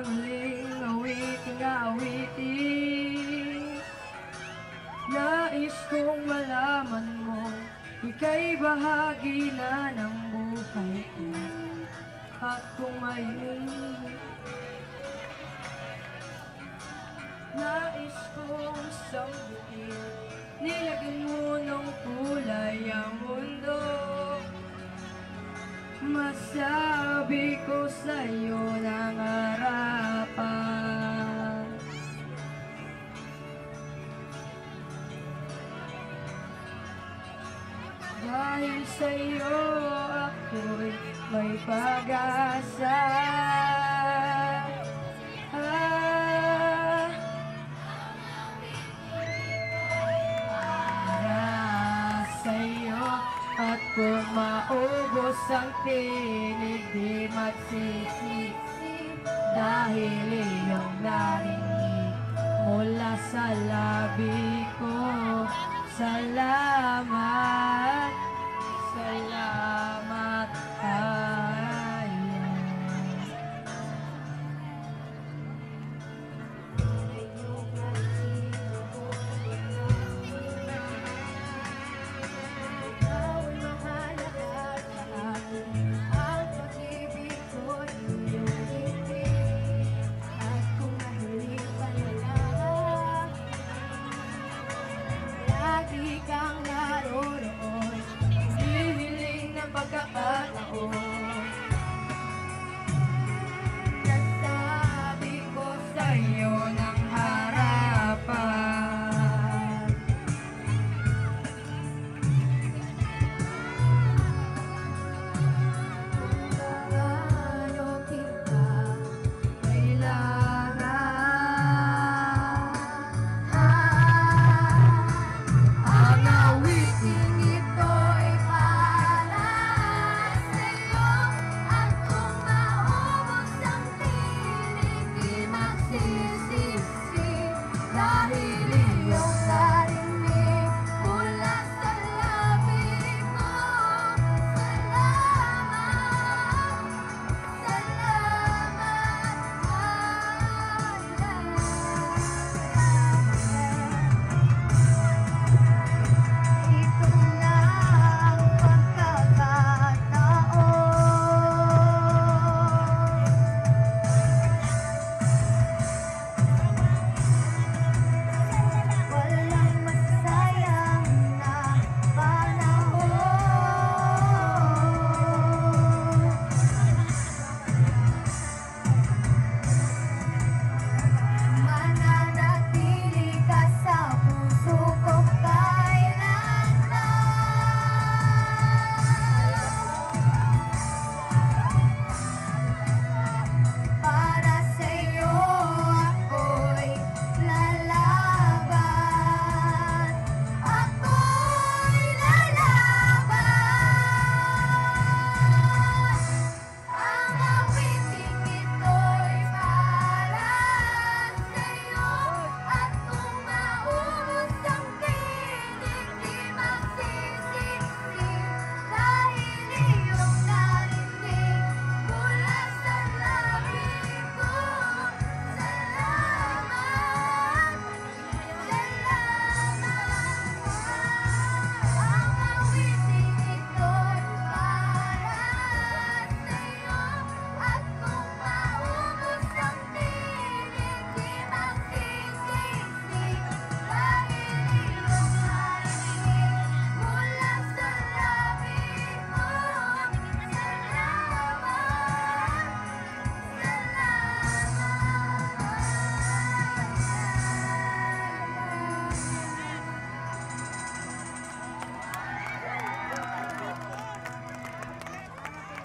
ang huling awiting awitin. Nais kong malaman mo, ika'y bahagi na ng buhay ko. At kung ngayon nais kong sambutin, nilagyan mo ng kulay ang mundo. Masabi ko sa'yo ng harapan, dahil sa'yo ako'y may pag-asa. At kung maubos ang tinig, di magsisisi, dahil iyong narinig mula sa labi ko, sa labi.